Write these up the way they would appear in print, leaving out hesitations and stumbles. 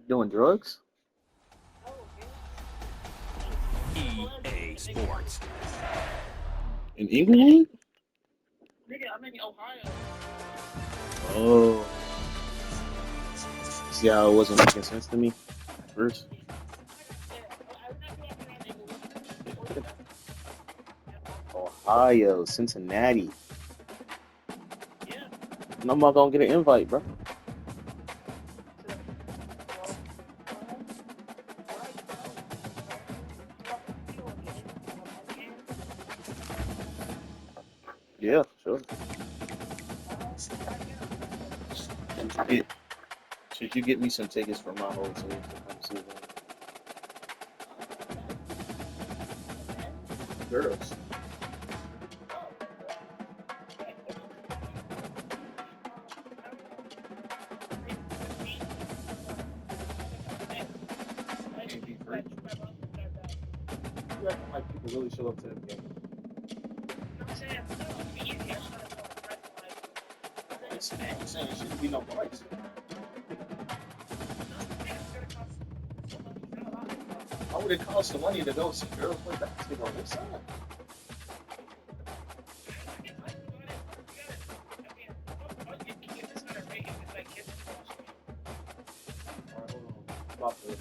Doing drugs? EA Sports. In Inglewood? Oh. See how it wasn't making sense to me at first? Ohio, Cincinnati. And I'm not gonna get an invite, bro. Yeah, sure. Should you get, should you get me some tickets for my whole team to come see them? Girls. Can't be free. You acting like people really show up to the game. I'm saying it shouldn't be no price. Why would it cost the money to go see girls play basketball? This side. All right, hold on. About to-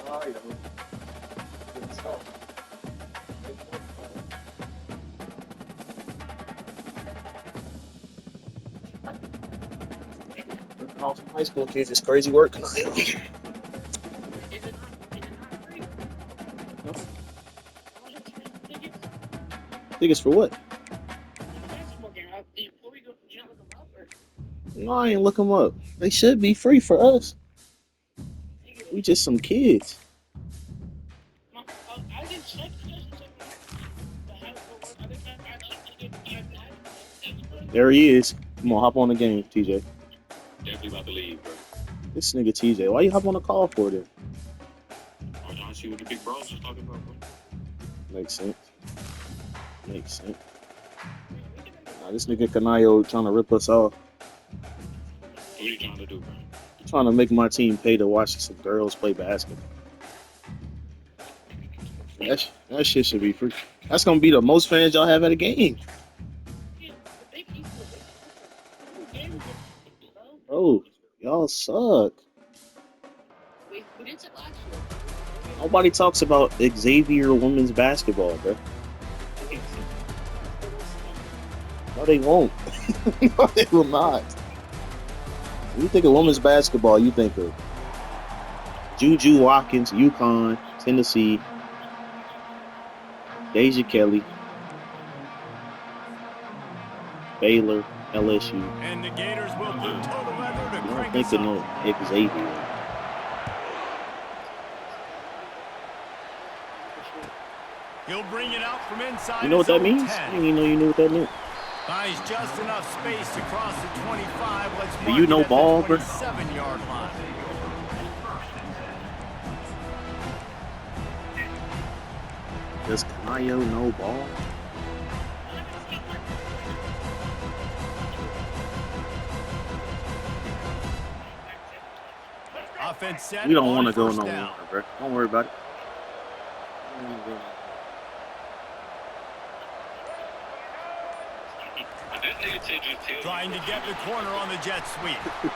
All right, good stuff. All some high school kids is crazy work. Tickets for what? No, I ain't look them up. They should be free for us. We just some kids. There he is. Come on, hop on the game, TJ. Definitely about to leave, bro. This nigga TJ. Why you hop on the call for this? I'm trying to see what the big bros is talking about, bro. Makes sense. Makes sense. Nah, this nigga Kanayo trying to rip us off. What are you trying to do, bro? Trying to make my team pay to watch some girls play basketball. That shit should be free. That's gonna be the most fans y'all have at a game. Bro, y'all suck. Nobody talks about Xavier women's basketball, bro. No, they won't. No, they will not. When you think of women's basketball, you think of Juju Watkins, UConn, Tennessee, Deja Kelly, Baylor, LSU. And the Gators will put total leather to You don't crank think us of up. no Xavier. He'll bring it out from inside. You know what that his own means? 10. I didn't even know you knew what that meant. Buys just enough space to cross the 25. Let's Do mark you it know at ball, the bro? 27-yard line. Does Kanayo know ball? Offense set. We don't on want to go first no down. longer, bro. Don't worry about it. We don't wanna go no That nigga said you tell Trying to get the corner on the jet sweep. more.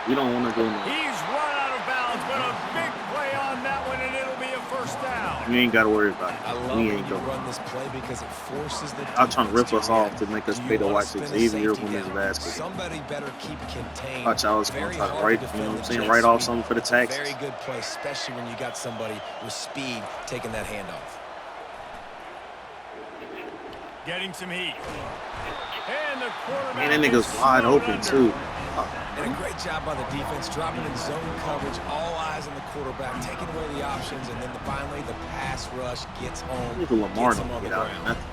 We don't want to go no more. He's run out of bounds, but a big play on that one, and it'll be a first down. You ain't got to worry about I it. love We when ain't you going. run this play because it forces the I'm trying to rip defense us off react. to make us Do you pay to wanna watch spin a Xavier safety women's down? basketball. Somebody better keep contained. Watch, I was going Very to try to hard write, defend you know what I'm the saying, jet write off sweep. something for the It's a taxes. very good play, especially when you got somebody with speed taking that handoff. Getting some heat. And the quarterback. Man, that nigga's is wide slowed open, under. too. And a great job by the defense, dropping in zone coverage, all eyes on the quarterback, taking away the options, and then finally the pass rush gets home, Nigga Lamar gets him don't on the get out ground. of nothing.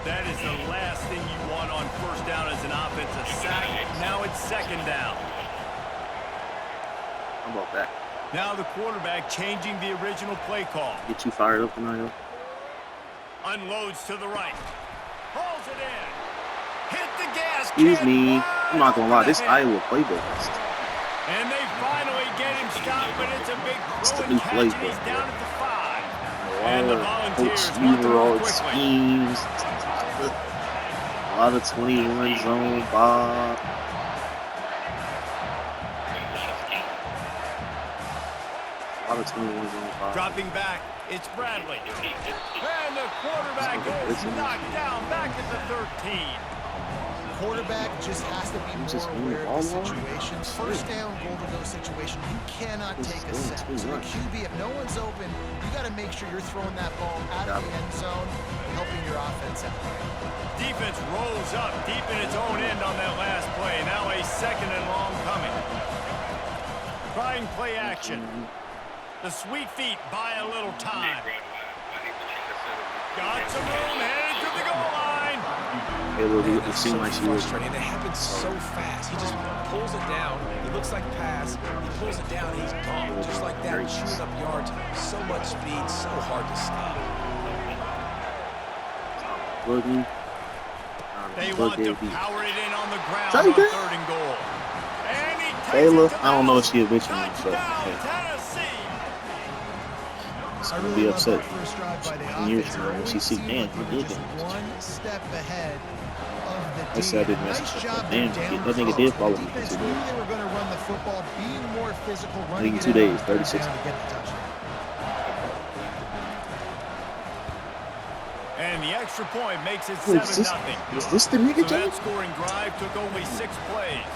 That is the last thing you want on first down as an offensive sack. Now it's second down. How about that? Now the quarterback changing the original play call. Get you fired up tonight? Unloads to the right. Pulls it in. Hit the gas. Excuse kid, me. wide I'm not going to lie. open This ahead. Iowa playbook is And they finally get him stopped, but it's a big It's the throw new and catch, and he's playbook, down bro. at the 5. a And the lot of Volunteers Coach want to Weaver, all move its quickly. schemes. A lot of 21 zone, Bob. A lot of 21 zone, Bob. Dropping back, it's Bradley. And the quarterback is knocked down back at the 13. Quarterback just has to be just more moving aware all of the along. situation. First down, goal to go situation. You cannot This take a is sack. too So the much. QB, if no one's open, you got to make sure you're throwing that ball out of the end zone, helping your offense out. Defense rolls up deep in its own end on that last play. Now a second and long coming. Trying play action. The sweet feet buy a little time. Got some room, headed to the goal line. It seemed like she was. frustrating. It happens so fast. He just pulls it down. It looks like pass. He pulls it down. He's gone. Just like that, chewing up yards. So much speed, so hard to stop. Boogie. They Boogie want to beat. power it in on the ground Take on it. third and goal. And he takes Taylor, it to I don't know the if she a bitch or not, so touchdown, hey, Tennessee. she's I gonna really be love upset. that first drive by the 10 years offense. from now when It she see, seemed damn, like he they were did just that. one step ahead of the I said I D. didn't mess Nice with job that. there Damn, down that nigga close. did follow The me for defense 2 knew days. they were going to run the football, being more physical, I running think it 2 in on days, third 36 down to get the touchdown. And the extra point makes it Wait, 7-0. is this the nigga, So Jay? that scoring drive took only 6 plays.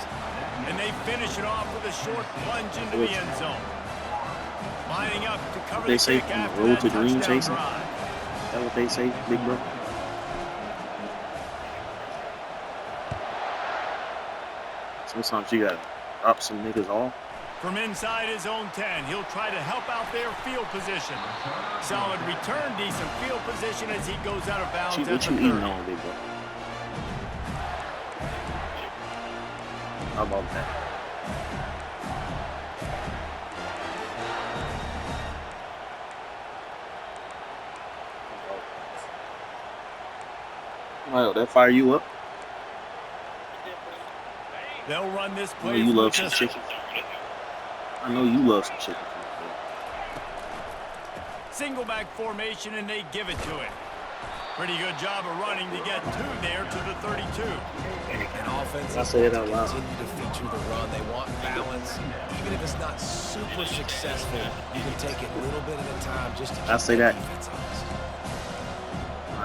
And they finish it off with a short plunge into the end zone. Lining up to cover They the say kick from the after road that to dream touchdown chasing? drive. Is that what they say, big bro? Sometimes you gotta drop some niggas off. From inside his own 10, he'll try to help out their field position. Solid return, decent field position as he goes out of bounds What at the you eating 30. on, big bro? How about that? Well, that fire you up? They'll run this I know play you from a love some distance. chicken. I know you love some chicken. Single back formation, and they give it to it. Pretty good job of running to get two there to the 32. And offenses I say it out loud. continue to feature the run. They want balance. Even if it's not super successful, you can take it a little bit at a time just to keep I say that that. defense honest.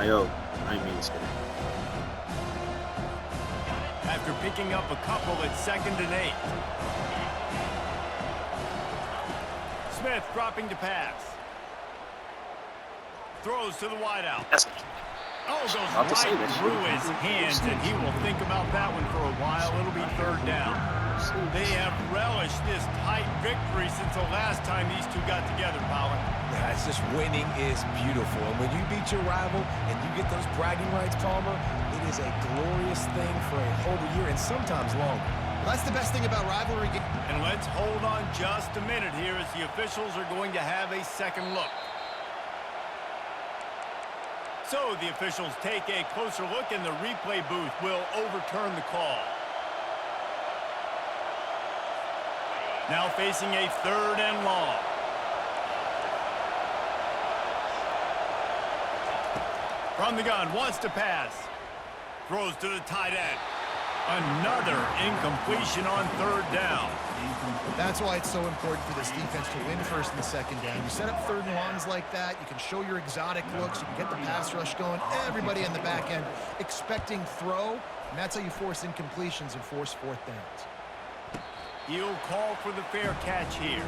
Yo, I ain't mean to say that. After picking up a couple at 2nd and 8. Smith dropping to pass. Throws to the wideout. That's Oh, goes About to say right that shit. through his hands, and he will think about that one for a while. It'll be 3rd down. They have relished this tight victory since the last time these two got together, Colin. Yeah, it's just winning is beautiful. And when you beat your rival and you get those bragging rights, Palmer, it is a glorious thing for a whole year and sometimes longer. Well, that's the best thing about rivalry games. And let's hold on just a minute here as the officials are going to have a second look. So the officials take a closer look, and the replay booth will overturn the call. Now facing a 3rd and long. From the gun, wants to pass. Throws to the tight end. Another incompletion on 3rd down. That's why it's so important for this defense to win 1st and 2nd down. You set up 3rd and longs like that, you can show your exotic looks, you can get the pass rush going, everybody in the back end expecting throw, and that's how you force incompletions and force 4th downs. He'll call for the fair catch here.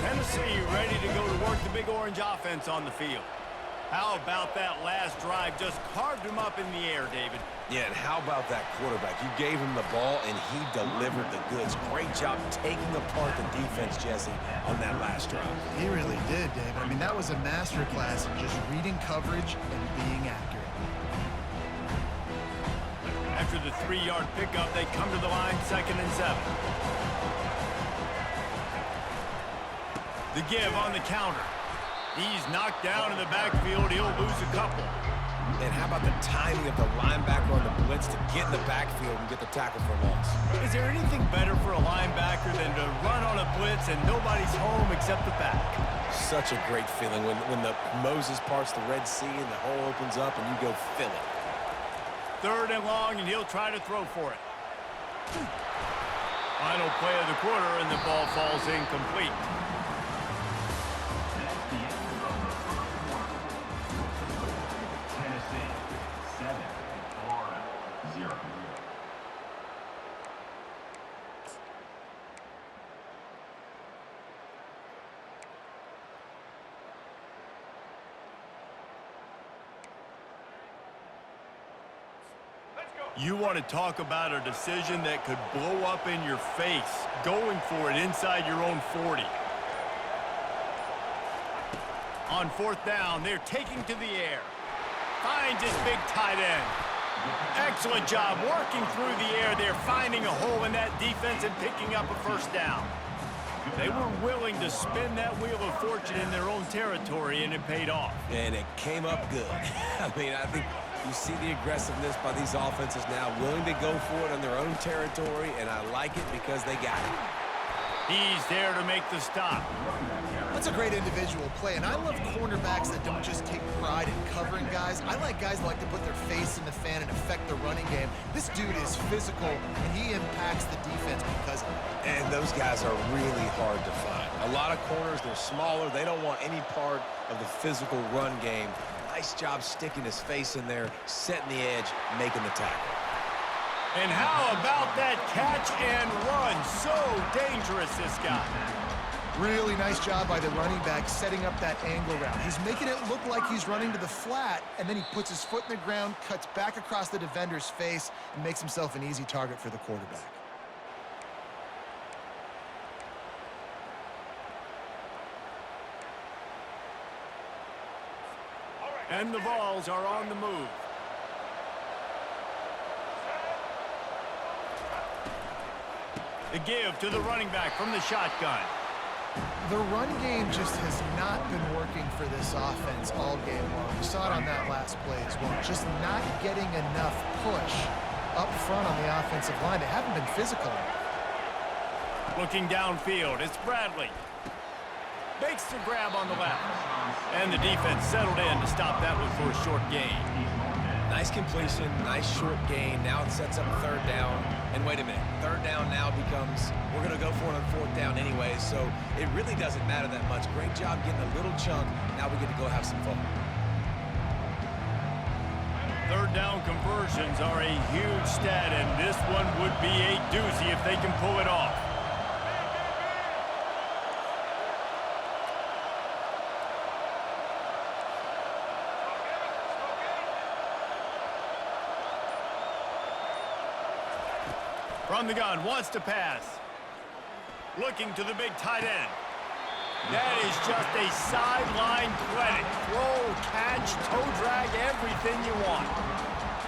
Tennessee ready to go to work the Big Orange offense on the field. How about that last drive? Just carved him up in the air, David. Yeah, and how about that quarterback? You gave him the ball, and he delivered the goods. Great job taking apart the defense, Jesse, on that last drive. He really did, David. I mean, that was a masterclass in just reading coverage and being accurate. After the 3-yard pickup, they come to the line 2nd and 7. The give on the counter. He's knocked down in the backfield. He'll lose a couple. And how about the timing of the linebacker on the blitz to get in the backfield and get the tackle for loss? Is there anything better for a linebacker than to run on a blitz and nobody's home except the back? Such a great feeling when the Moses parts the Red Sea and the hole opens up and you go fill it. 3rd and long, and he'll try to throw for it. Final play of the quarter, and the ball falls incomplete. You want to talk about a decision that could blow up in your face, going for it inside your own 40. On 4th down, they're taking to the air. Finds his big tight end. Excellent job working through the air. They're finding a hole in that defense and picking up a 1st down. They were willing to spin that wheel of fortune in their own territory, and it paid off. And it came up good. I mean, I think you see the aggressiveness by these offenses now, willing to go for it on their own territory, and I like it because they got it. He's there to make the stop. That's a great individual play, and I love cornerbacks that don't just take pride in covering guys. I like guys that like to put their face in the fan and affect the running game. This dude is physical, and he impacts the defense because of it. And those guys are really hard to find. A lot of corners, they're smaller. They don't want any part of the physical run game. Nice job sticking his face in there, setting the edge, making the tackle. And how about that catch and run? So dangerous, this guy. Really nice job by the running back setting up that angle route. He's making it look like he's running to the flat, and then he puts his foot in the ground, cuts back across the defender's face, and makes himself an easy target for the quarterback. And the Vols are on the move. The give to the running back from the shotgun. The run game just has not been working for this offense all game long. We saw it on that last play as well. Just not getting enough push up front on the offensive line. They haven't been physical enough. Looking downfield, it's Bradley. Makes the grab on the left. And the defense settled in to stop that one for a short gain. Nice completion, nice short gain. Now it sets up a third down. And wait a minute, third down now becomes, we're going to go for it on fourth down anyway, so it really doesn't matter that much. Great job getting a little chunk. Now we get to go have some fun. Third down conversions are a huge stat, and this one would be a doozy if they can pull it off. From the gun, wants to pass. Looking to the big tight end. That is just a sideline clinic. Throw, catch, toe drag, everything you want.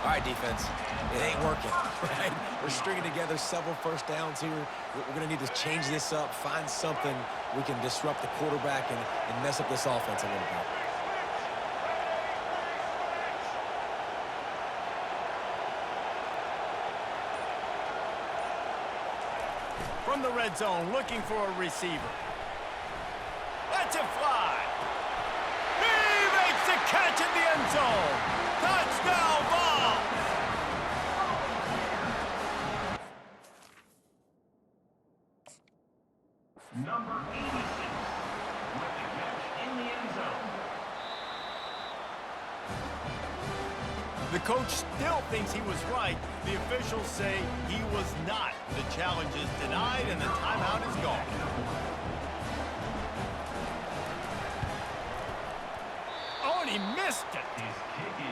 All right, defense. It ain't working, right? We're stringing together several first downs here. We're going to need to change this up, find something we can disrupt the quarterback and mess up this offense a little bit. From the red zone, looking for a receiver. Lets it fly. He makes the catch in the end zone. Touchdown ball. Number 86 with the catch in the end zone. The coach still thinks he was right. The officials say he was not. The challenge is denied and the timeout is gone. Oh, and he missed it.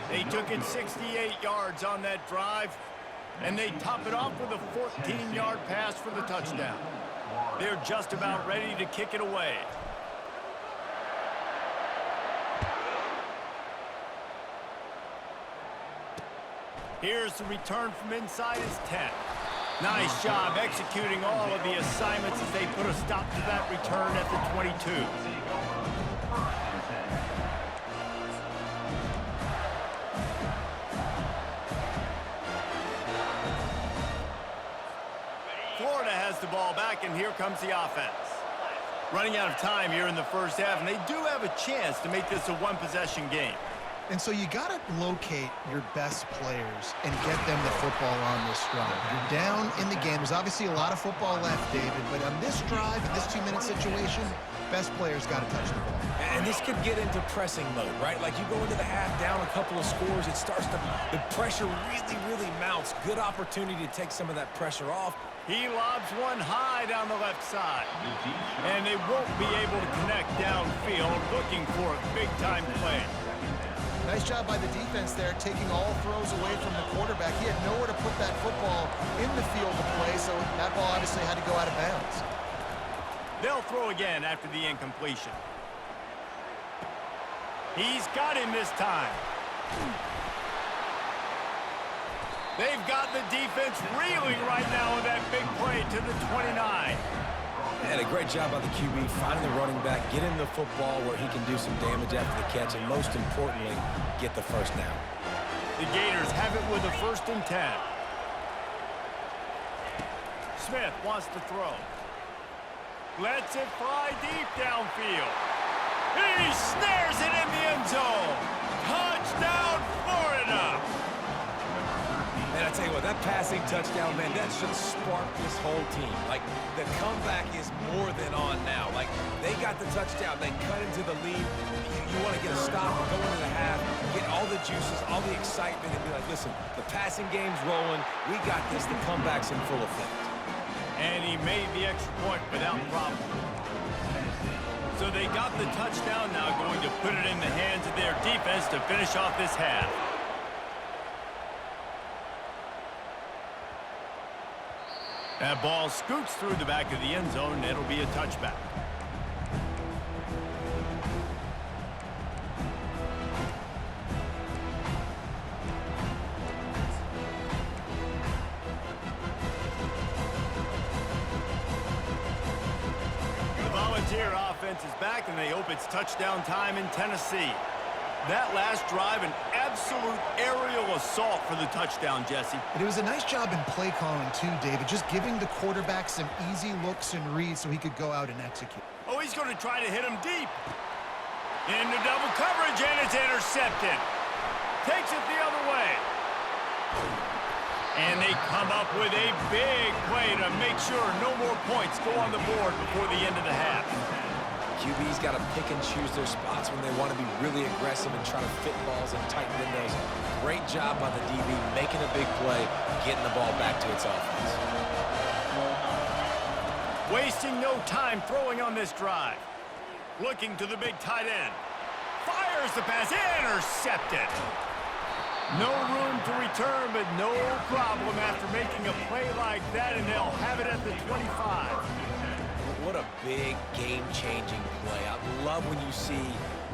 They took it 68 yards on that drive, and they top it off with a 14-yard pass for the touchdown. They're just about ready to kick it away. Here's the return from inside his 10. Nice job executing all of the assignments as they put a stop to that return at the 22. Florida has the ball back, and here comes the offense. Running out of time here in the first half, and they do have a chance to make this a one-possession game. And so you got to locate your best players and get them the football on this drive. You're down in the game. There's obviously a lot of football left, David, but on this drive, in this 2-minute situation, best players got to touch the ball. And this could get into pressing mode, right? Like you go into the half down a couple of scores, it starts to, the pressure really mounts. Good opportunity to take some of that pressure off. He lobs one high down the left side. And they won't be able to connect downfield, looking for a big-time play. Nice job by the defense there, taking all throws away from the quarterback. He had nowhere to put that football in the field to play, so that ball obviously had to go out of bounds. They'll throw again after the incompletion. He's got him this time. They've got the defense reeling right now with that big play to the 29. And a great job by the QB, finding the running back, get him the football where he can do some damage after the catch, and most importantly, get the first down. The Gators have it with a 1st and 10. Smith wants to throw. Lets it fly deep downfield. He snares it in the end zone. Touchdown, Florida! And I tell you what, that passing touchdown, man, that should spark this whole team. Like, the comeback is more than on now. Like, they got the touchdown. They cut into the lead. You want to get a stop and go into the half, get all the juices, all the excitement, and be like, listen, the passing game's rolling. We got this. The comeback's in full effect. And he made the extra point without problem. So they got the touchdown, now going to put it in the hands of their defense to finish off this half. That ball scoots through the back of the end zone, and it'll be a touchback. offense is back, and they hope it's touchdown time in Tennessee. That last drive, an absolute aerial assault for the touchdown, Jesse. But it was a nice job in play calling too, David, just giving the quarterback some easy looks and reads so he could go out and execute. Oh, he's going to try to hit him deep. Into double coverage, and it's intercepted. Takes it the other way. And they come up with a big play to make sure no more points go on the board before the end of the half. QB's got to pick and choose their spots when they want to be really aggressive and try to fit balls in tight windows. Great job by the DB making a big play, getting the ball back to its offense. Wasting no time throwing on this drive. Looking to the big tight end. Fires the pass, intercepted. No room to return, but no problem after making a play like that, and they'll have it at the 25. What a big game-changing play. I love when you see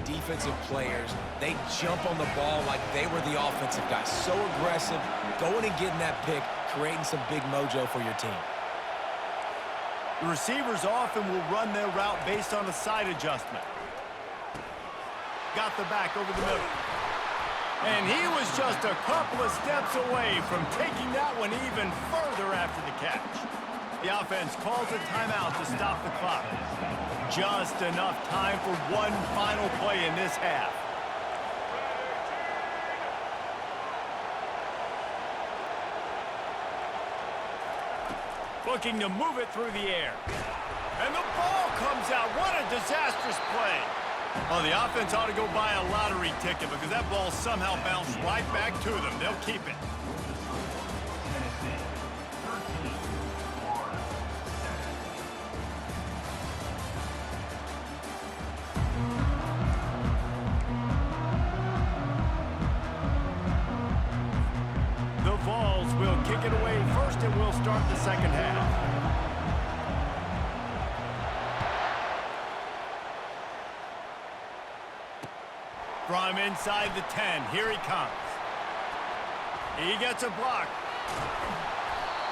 defensive players, they jump on the ball like they were the offensive guys. So aggressive, going and getting that pick, creating some big mojo for your team. The receivers often will run their route based on a side adjustment. Got the back over the middle. And he was just a couple of steps away from taking that one even further after the catch. The offense calls a timeout to stop the clock. Just enough time for one final play in this half. Looking to move it through the air. And the ball comes out. What a disastrous play. Oh, the offense ought to go buy a lottery ticket because that ball somehow bounced right back to them. They'll keep it. The Vols will kick it away first, and we'll start the second half. From inside the 10, here he comes. He gets a block.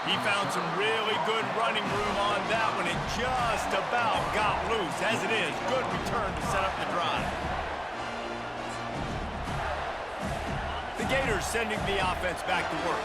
He found some really good running room on that one. It just about got loose. As it is, good return to set up the drive. The Gators sending the offense back to work.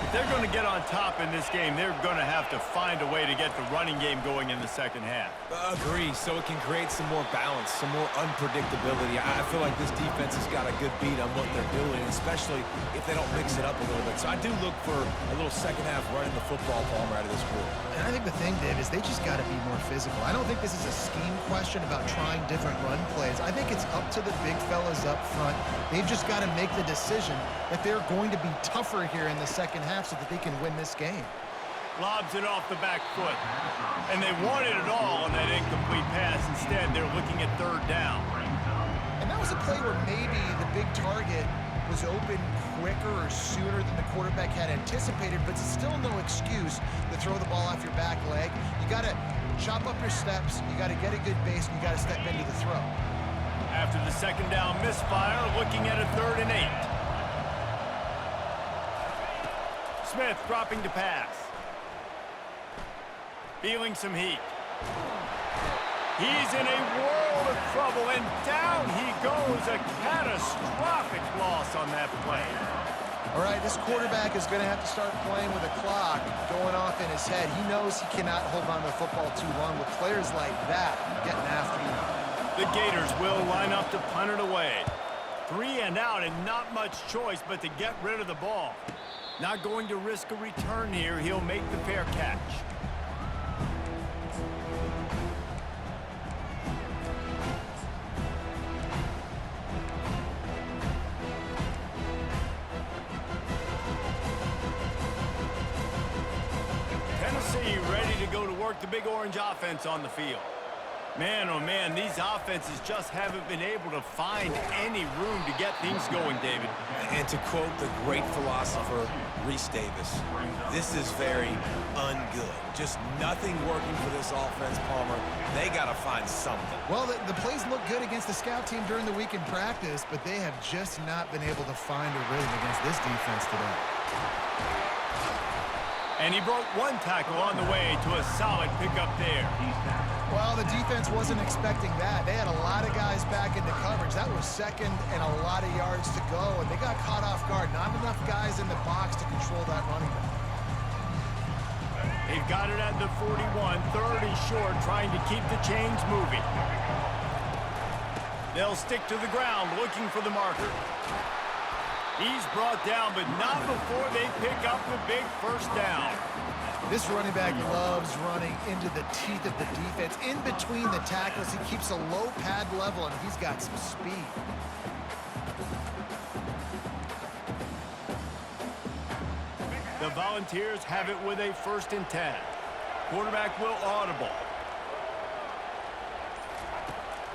If they're going to get on top in this game, they're going to have to find a way to get the running game going in the second half. Agree, so it can create some more balance, some more unpredictability. I feel like this defense has got a good beat on what they're doing, especially if they don't mix it up a little bit. So I do look for a little second half running the football Palmer out of this group. And I think the thing, Dave, is they just got to be more physical. I don't think this is a scheme question about trying different run plays. I think it's up to the big fellas up front. They've just got to make the decision that they're going to be tougher here in the second half so that they can win this game. Lobs it off the back foot. And they wanted it all on that incomplete pass. Instead, they're looking at third down. And that was a play where maybe the big target was open quicker or sooner than the quarterback had anticipated, but still no excuse to throw the ball off your back leg. You got to chop up your steps, you got to get a good base, and you got to step into the throw. After the second down misfire, looking at a 3rd and 8. Smith dropping to pass. Feeling some heat. He's in a world of trouble, and down he goes. A catastrophic loss on that play. All right, this quarterback is going to have to start playing with a clock going off in his head. He knows he cannot hold on to the football too long with players like that getting after him. The Gators will line up to punt it away. 3 and out, and not much choice but to get rid of the ball. Not going to risk a return here. He'll make the fair catch. Tennessee ready to go to work the Big Orange offense on the field. Man, oh man, these offenses just haven't been able to find any room to get things going, David. And to quote the great philosopher, Reese Davis, this is very ungood. Just nothing working for this offense, Palmer. They got to find something. Well, the plays look good against the scout team during the week in practice, but they have just not been able to find a rhythm against this defense today. And he broke one tackle on the way to a solid pickup there. Well, the defense wasn't expecting that. They had a lot of guys back into coverage. That was second and a lot of yards to go, and they got caught off guard. Not enough guys in the box to control that running back. They've got it at the 41, third and short, trying to keep the chains moving. They'll stick to the ground, looking for the marker. He's brought down, but not before they pick up the big first down. This running back loves running into the teeth of the defense. In between the tackles, he keeps a low pad level, and he's got some speed. The Volunteers have it with a 1st and 10. Quarterback will audible.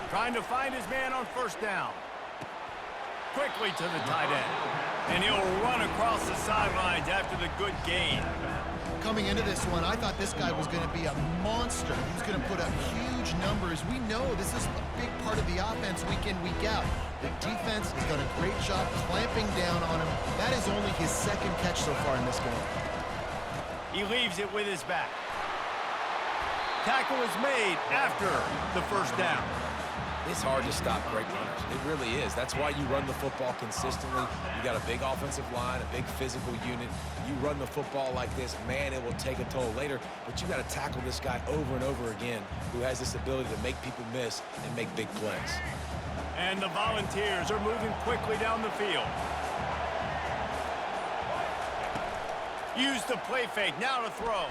Trying to find his man on 1st down. Quickly to the tight end. And he'll run across the sidelines after the good gain. Coming into this one, I thought this guy was going to be a monster. He was going to put up huge numbers. We know this is a big part of the offense week in, week out. The defense has done a great job clamping down on him. That is only his 2nd catch so far in this game. He leaves it with his back. Tackle is made after the 1st down. It's hard to stop great runners. It really is. That's why you run the football consistently. You got a big offensive line, a big physical unit. You run the football like this, man, it will take a toll later. But you got to tackle this guy over and over again who has this ability to make people miss and make big plays. And the Volunteers are moving quickly down the field. Use the play fake, now to throw.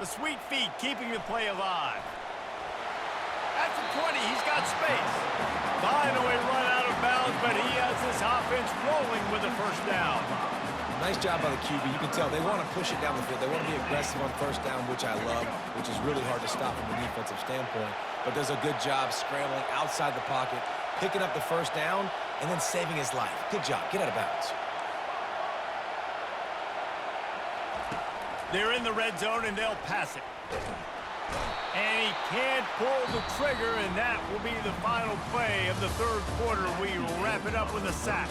The sweet feet keeping the play alive. At the 20, he's got space. Finally run out of bounds, but he has this offense rolling with a 1st down. Nice job by the QB. You can tell they want to push it down the field. They want to be aggressive on 1st down, which I love, which is really hard to stop from a defensive standpoint. But does a good job scrambling outside the pocket, picking up the 1st down, and then saving his life. Good job. Get out of bounds. They're in the red zone, and they'll pass it. And he can't pull the trigger, and that will be the final play of the 3rd quarter. We wrap it up with a sack.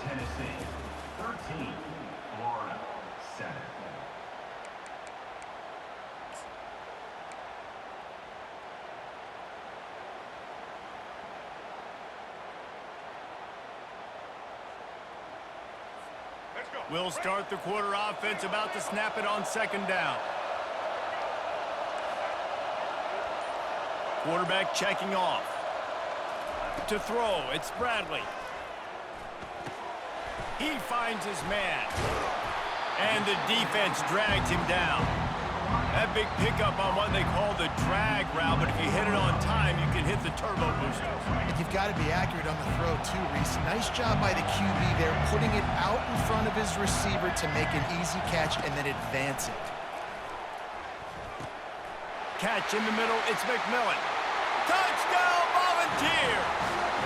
Tennessee 13, Florida 7. We'll start the quarter offense, about to snap it on 2nd down. Quarterback checking off. To throw, it's Bradley. He finds his man. And the defense drags him down. That big pickup on what they call the drag route, but if you hit it on time, you can hit the turbo booster. You've got to be accurate on the throw, too, Reese. Nice job by the QB there, putting it out in front of his receiver to make an easy catch and then advance it. Catch in the middle, it's McMillan. Touchdown, Volunteers!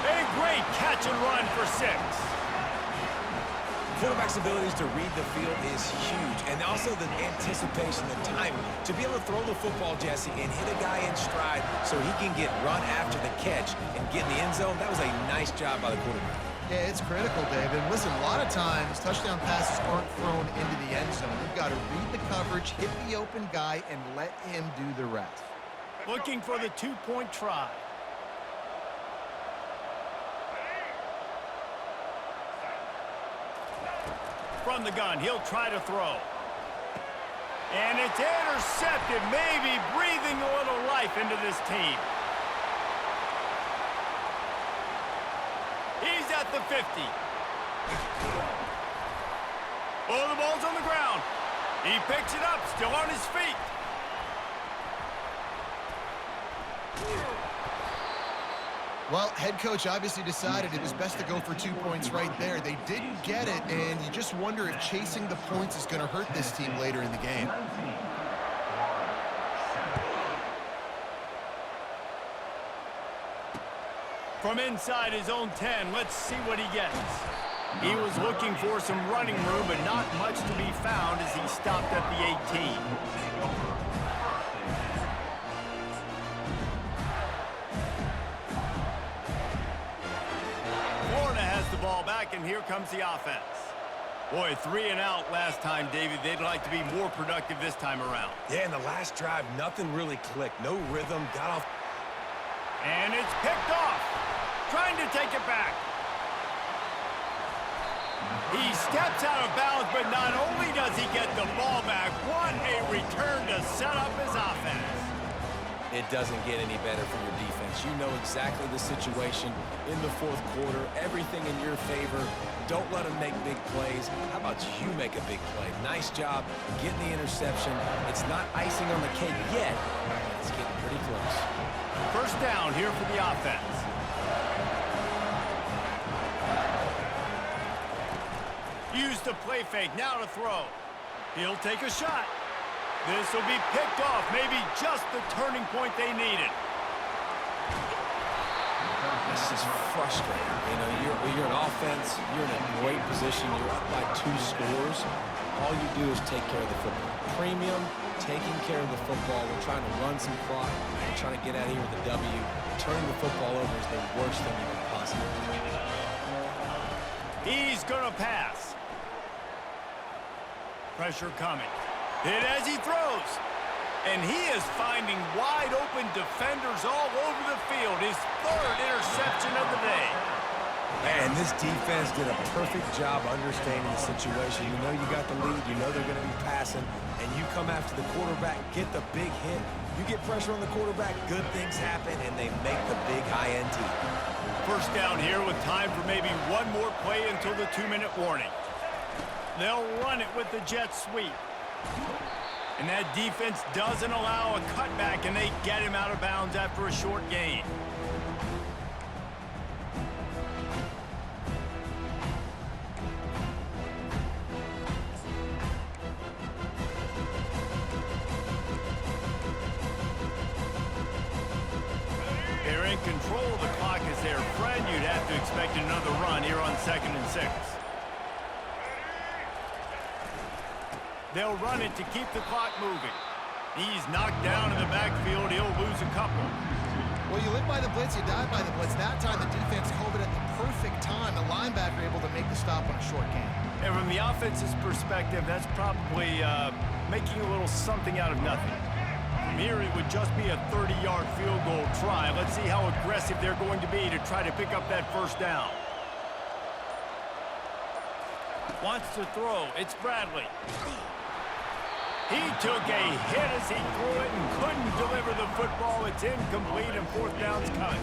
A great catch and run for 6. Quarterback's abilities to read the field is huge, and also the anticipation, the timing. To be able to throw the football, Jesse, and hit a guy in stride so he can get run after the catch and get in the end zone, that was a nice job by the quarterback. Yeah, it's critical, David. Listen, a lot of times, touchdown passes aren't thrown into the end zone. You've got to read the coverage, hit the open guy, and let him do the rest. Looking for the 2-point try. From the gun, he'll try to throw. And it's intercepted, maybe breathing a little life into this team. He's at the 50. Oh, the ball's on the ground. He picks it up, still on his feet. Well, head coach obviously decided it was best to go for 2 points right there. They didn't get it, and you just wonder if chasing the points is going to hurt this team later in the game. From inside his own 10, let's see what he gets. He was looking for some running room, but not much to be found as he stopped at the 18. Florida has the ball back, and here comes the offense. Boy, 3 and out last time, David. They'd like to be more productive this time around. Yeah, in the last drive, nothing really clicked. No rhythm, got off. And it's picked off. Trying to take it back. He steps out of bounds, but not only does he get the ball back, what a return to set up his offense. It doesn't get any better for your defense. You know exactly the situation in the fourth quarter. Everything in your favor. Don't let them make big plays. How about you make a big play? Nice job getting the interception. It's not icing on the cake yet, but it's getting pretty close. First down here for the offense. Use the play fake, now to throw. He'll take a shot. This will be picked off, maybe just the turning point they needed. This is frustrating. You know, you're an offense, you're in a great position, you're up by 2 scores. All you do is take care of the football. Premium, taking care of the football. We're trying to run some clock. We're trying to get out of here with a W. Turning the football over is the worst thing you can possibly do. He's going to pass. Pressure coming. Hit as he throws. And he is finding wide-open defenders all over the field. His 3rd interception of the day. And this defense did a perfect job understanding the situation. You know you got the lead. You know they're going to be passing. And you come after the quarterback, get the big hit. You get pressure on the quarterback, good things happen, and they make the big INT. First down here with time for maybe one more play until the 2-minute warning. They'll run it with the jet sweep. And that defense doesn't allow a cutback, and they get him out of bounds after a short gain. They're in control of the clock as their friend. You'd have to expect another run here on 2nd and 6. They'll run it to keep the clock moving. He's knocked down in the backfield. He'll lose a couple. Well, you live by the blitz, you die by the blitz. That time the defense called it at the perfect time. The linebacker able to make the stop on a short gain. And from the offense's perspective, that's probably making a little something out of nothing. From here, it would just be a 30-yard field goal try. Let's see how aggressive they're going to be to try to pick up that first down. Wants to throw. It's Bradley. He took a hit as he threw it and couldn't deliver the football. It's incomplete and 4th down's coming.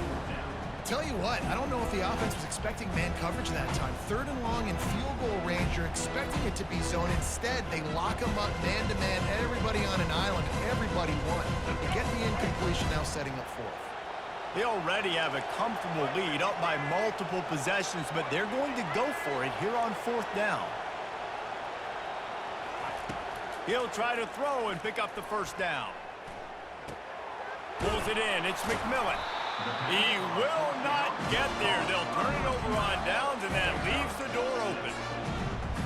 Tell you what, I don't know if the offense was expecting man coverage that time. 3rd and long in field goal range, you're expecting it to be zone. Instead, they lock them up man-to-man, everybody on an island, and everybody won. They get the incompletion, now setting up 4th. They already have a comfortable lead, up by multiple possessions, but they're going to go for it here on 4th down. He'll try to throw and pick up the first down. Pulls it in. It's McMillan. He will not get there. They'll turn it over on downs, and that leaves the door open.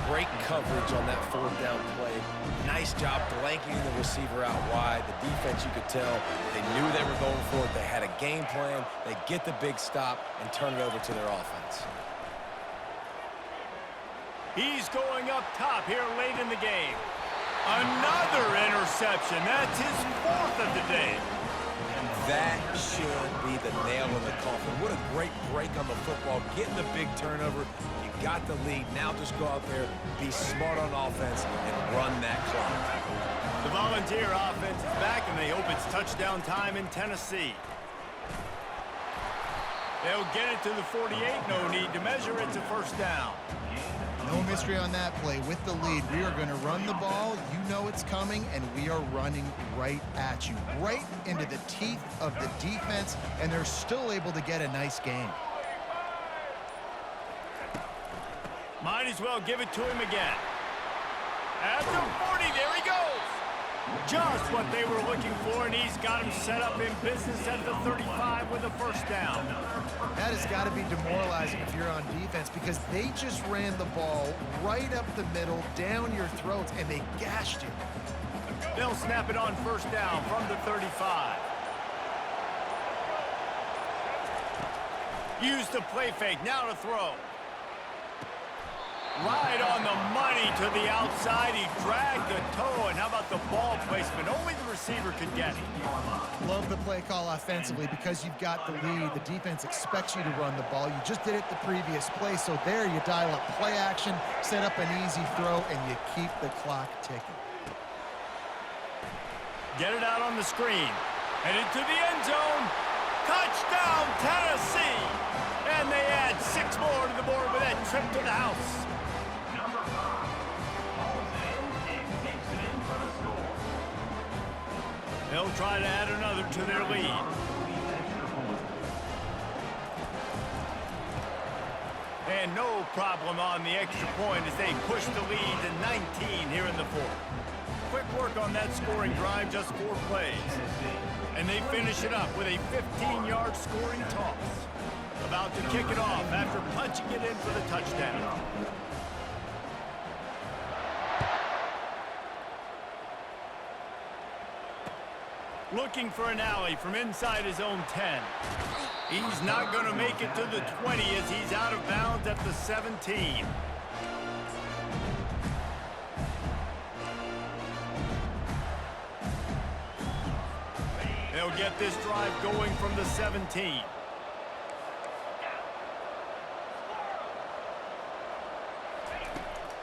Great coverage on that 4th down play. Nice job blanketing the receiver out wide. The defense, you could tell, they knew they were going for it. They had a game plan. They get the big stop and turn it over to their offense. He's going up top here late in the game. Another interception. That's his 4th of the day. That should be the nail in the coffin. What a great break on the football. Getting the big turnover. You got the lead. Now just go out there, be smart on offense, and run that clock. The Volunteer offense is back, and they hope it's touchdown time in Tennessee. They'll get it to the 48. No need to measure. It's a first down. No mystery on that play. With the lead, we are going to run the ball. You know it's coming, and we are running right at you, right into the teeth of the defense, and they're still able to get a nice game. Might as well give it to him again. At the 40, there he goes. Just what they were looking for, and he's got him set up in business at the 35 with a first down. That has got to be demoralizing if you're on defense, because they just ran the ball right up the middle, down your throats, and they gashed you. They'll snap it on first down from the 35. Use the play fake, now to throw. Right on the money to the outside. He dragged the toe, and how about the ball placement? Only the receiver could get it. Love the play call offensively because you've got the lead. The defense expects you to run the ball. You just did it the previous play, so there you dial up play action, set up an easy throw, and you keep the clock ticking. Get it out on the screen. Headed to the end zone. Touchdown, Tennessee! And they add 6 more to the board with that trip to the house. Number 5 hauls it in and takes it in for the score. They'll try to add another to their lead. And no problem on the extra point as they push the lead to 19 here in the fourth. Quick work on that scoring drive, just 4 plays. And they finish it up with a 15-yard scoring toss. About to kick it off after punching it in for the touchdown. Looking for an alley from inside his own 10. He's not going to make it to the 20 as he's out of bounds at the 17. They'll get this drive going from the 17.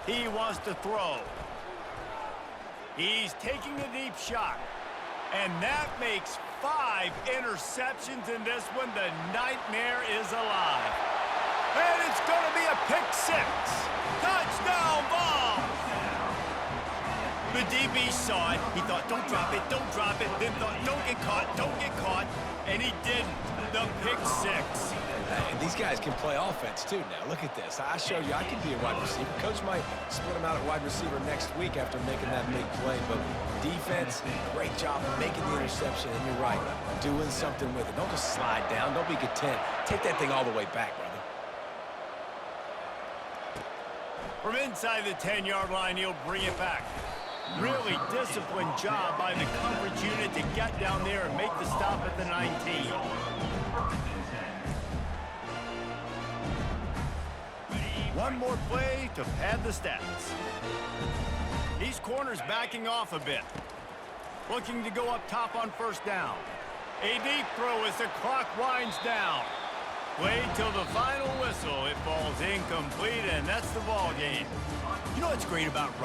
He wants to throw. He's taking a deep shot. And that makes 5 interceptions in this one. The nightmare is alive. And it's going to be a pick 6. Touchdown ball. The DB saw it. He thought, don't drop it, don't drop it. Then thought, don't get caught, don't get caught. And he didn't. The pick 6. And these guys can play offense, too, now. Look at this. I showed you I can be a wide receiver. Coach might split him out at wide receiver next week after making that big play. But defense, great job making the interception. And you're right, doing something with it. Don't just slide down. Don't be content. Take that thing all the way back, brother. From inside the 10-yard line, he'll bring it back. Really disciplined job by the coverage unit to get down there and make the stop at the 19. One more play to pad the stats. These corners backing off a bit. Looking to go up top on first down. A deep throw as the clock winds down. Played till the final whistle. It falls incomplete, and that's the ball game. You know what's great about